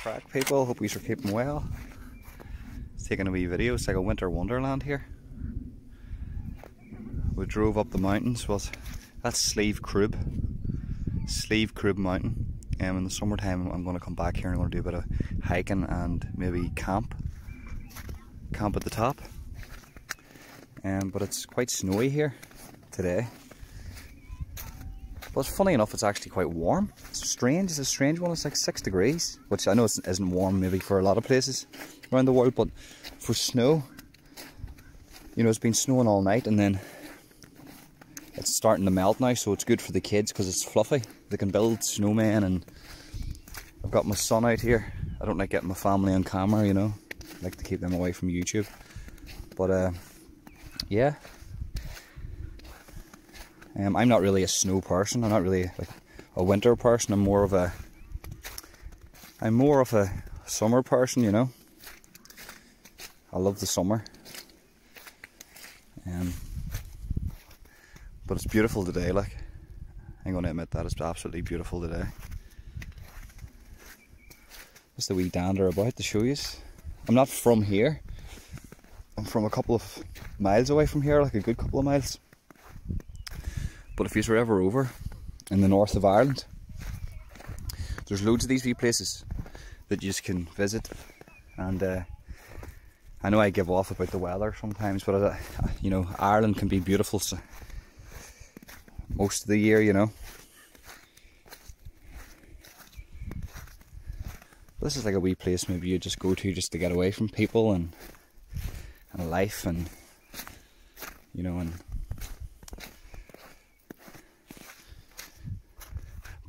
crack, people? Hope you are keeping well. It's taking a wee video. It's like a winter wonderland here. We drove up the mountains. Well, that's Slieve Crib Mountain. In the summertime I'm going to come back here and I'm going to do a bit of hiking and maybe camp at the top. But it's quite snowy here today. But funny enough, it's actually quite warm. It's a strange one. It's like 6 degrees, which I know isn't warm maybe for a lot of places around the world, but for snow, you know, it's been snowing all night and then it's starting to melt now, so it's good for the kids because it's fluffy. They can build snowmen, and I've got my son out here. I don't like getting my family on camera, you know. I like to keep them away from YouTube. But yeah. I'm not really a snow person. I'm not really like a winter person. I'm more of a summer person, you know. I love the summer. But it's beautiful today, like. I'm going to admit that it's absolutely beautiful today. Just a wee dander about to show you. I'm not from here. I'm from a couple of miles away from here, like a good couple of miles. But if you're ever over in the north of Ireland, there's loads of these wee places that you just can visit. And I know I give off about the weather sometimes, but you know, Ireland can be beautiful most of the year, you know. This is like a wee place maybe you just go to just to get away from people and life, and you know, and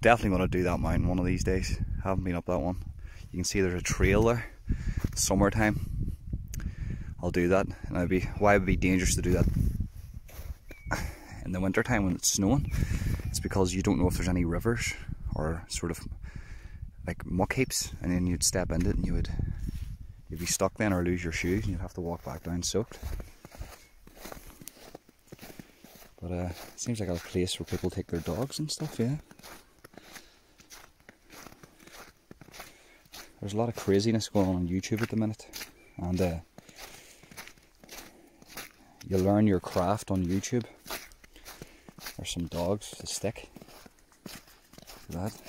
definitely going to do that mountain one of these days. Haven't been up that one. You can see there's a trail there. Summertime, I'll do that. And why would it be dangerous to do that in the winter time when it's snowing? It's because you don't know if there's any rivers or sort of like muck heaps, and then you'd step into it and you'd be stuck then, or lose your shoes and you'd have to walk back down soaked. But it seems like a place where people take their dogs and stuff, yeah. There's a lot of craziness going on YouTube at the minute, and you learn your craft on YouTube. There's some dogs to stick. Look at that.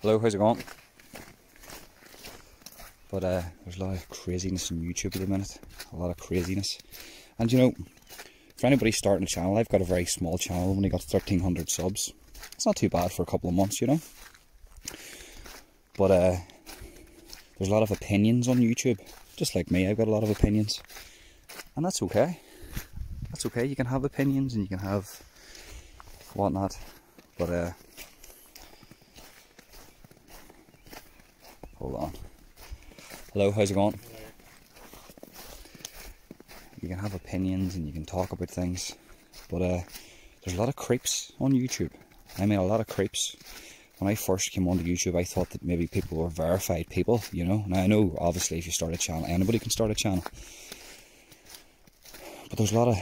Hello, how's it going? But there's a lot of craziness on YouTube at the minute. A lot of craziness. And you know, for anybody starting a channel, I've got a very small channel. I've only got 1,300 subs. It's not too bad for a couple of months, you know. But there's a lot of opinions on YouTube. Just like me, I've got a lot of opinions. And that's okay. That's okay. You can have opinions and you can have whatnot. But hold on. Hello, how's it going? You can have opinions and you can talk about things, but there's a lot of creeps on YouTube. I mean, a lot of creeps. When I first came onto YouTube, I thought that maybe people were verified people, you know. Now I know, obviously, if you start a channel, anybody can start a channel. But there's a lot of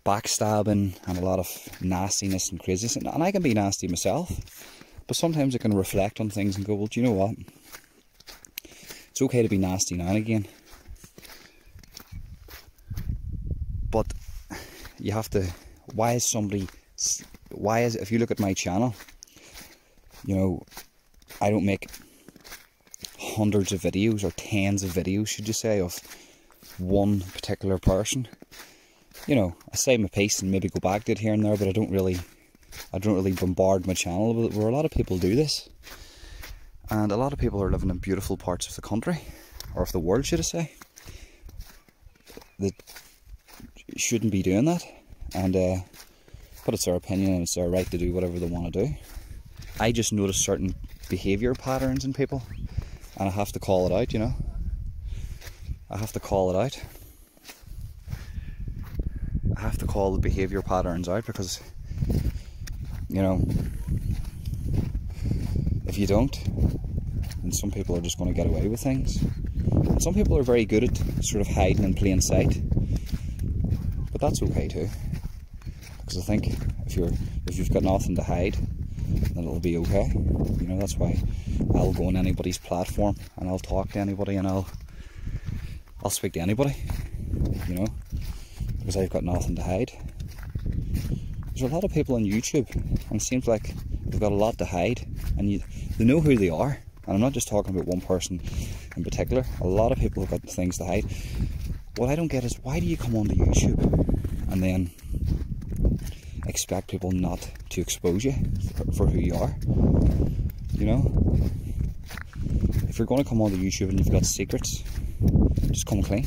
backstabbing and a lot of nastiness and craziness. And I can be nasty myself, but sometimes I can reflect on things and go, well, do you know what? It's okay to be nasty now and again. But you have to, if you look at my channel, you know, I don't make hundreds of videos or tens of videos, should you say, of one particular person. You know, I say my piece and maybe go back to it here and there, but I don't really bombard my channel. Where a lot of people do this, and a lot of people are living in beautiful parts of the country, or of the world, should I say, that shouldn't be doing that. And but it's their opinion and it's their right to do whatever they want to do. I just notice certain behaviour patterns in people, and I have to call it out, you know. I have to call it out. I have to call the behaviour patterns out, because, you know, if you don't, then some people are just going to get away with things. And some people are very good at sort of hiding in plain sight. But that's okay too. because I think if you've got nothing to hide, then it'll be okay. You know, that's why I'll go on anybody's platform and I'll talk to anybody and I'll speak to anybody, you know, because I've got nothing to hide. There's a lot of people on YouTube, and it seems like they've got a lot to hide, and they know who they are. And I'm not just talking about one person in particular. A lot of people have got things to hide. What I don't get is, why do you come onto YouTube and then expect people not to expose you for who you are? You know, if you're going to come onto YouTube and you've got secrets, just come clean.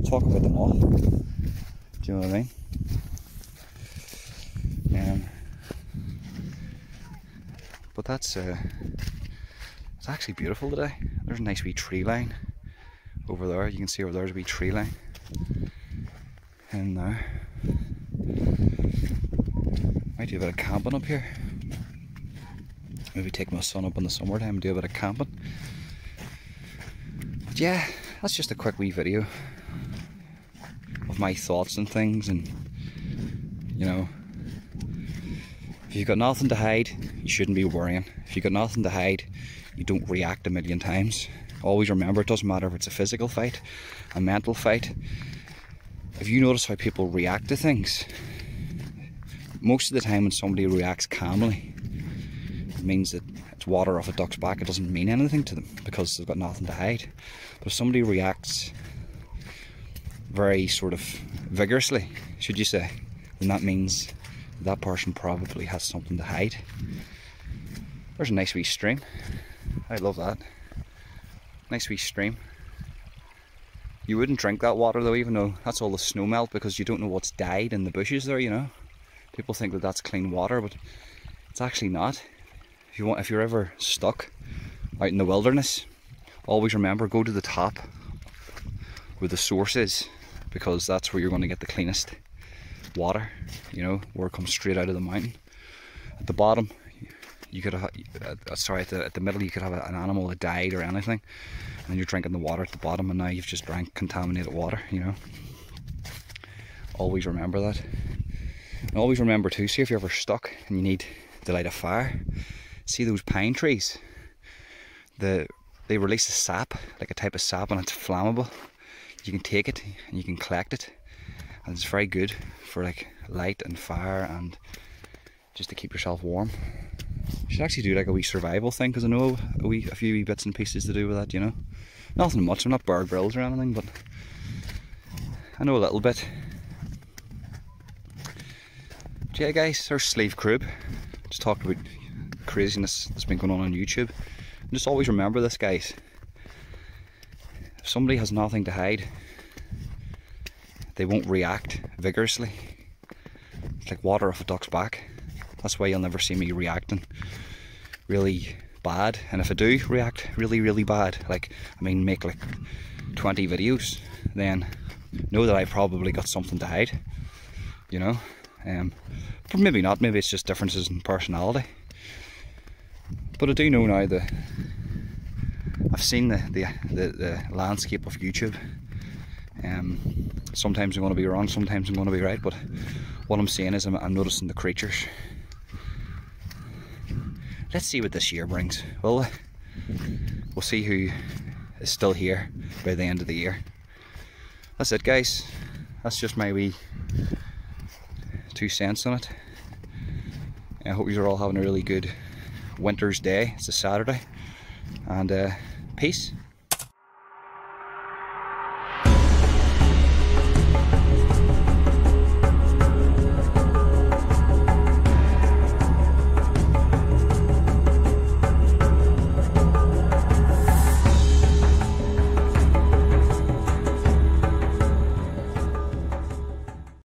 Talk about them all. Do you know what I mean? But that's it's actually beautiful today. There's a nice wee tree line over there. You can see over there's a wee tree line in there. Might do a bit of camping up here. Maybe take my son up in the summertime and do a bit of camping. But yeah, that's just a quick wee video of my thoughts and things. And you know, if you've got nothing to hide, you shouldn't be worrying. If you've got nothing to hide, you don't react a million times. Always remember, it doesn't matter if it's a physical fight, a mental fight. If you notice how people react to things, most of the time when somebody reacts calmly, it means that it's water off a duck's back. It doesn't mean anything to them because they've got nothing to hide. But if somebody reacts very sort of vigorously, should you say, then that means that person probably has something to hide. There's a nice wee stream. I love that. Nice wee stream. You wouldn't drink that water though, even though that's all the snow melt, because you don't know what's died in the bushes there, you know. People think that that's clean water, but it's actually not. If you're ever stuck out in the wilderness, always remember, go to the top where the source is, because that's where you're going to get the cleanest water, you know, where it comes straight out of the mountain. At the bottom, you could have, at the middle you could have an animal that died or anything, and you're drinking the water at the bottom, and now you've just drank contaminated water, you know. Always remember that. And always remember too, see if you're ever stuck and you need to light a fire, see those pine trees, they release a sap, like a type of sap, and it's flammable. You can take it and you can collect it, and it's very good for like light and fire and just to keep yourself warm. You should actually do like a wee survival thing, because I know a few wee bits and pieces to do with that, you know. Nothing much, I'm not Bear Grylls or anything, but I know a little bit. But yeah guys, there's Sleeve Crib. Just talked about craziness that's been going on YouTube. And just always remember this, guys. If somebody has nothing to hide, they won't react vigorously. It's like water off a duck's back. That's why you'll never see me reacting really bad. And if I do react really, really bad, like, I mean, make like 20 videos, then know that I probably got something to hide, you know. But maybe not, maybe it's just differences in personality. But I do know now that I've seen the landscape of YouTube. Sometimes I'm going to be wrong, sometimes I'm going to be right, but what I'm saying is I'm noticing the creatures. Let's see what this year brings. We'll see who is still here by the end of the year. That's it, guys. That's just my wee 2 cents on it. I hope you're all having a really good winter's day. It's a Saturday, and peace.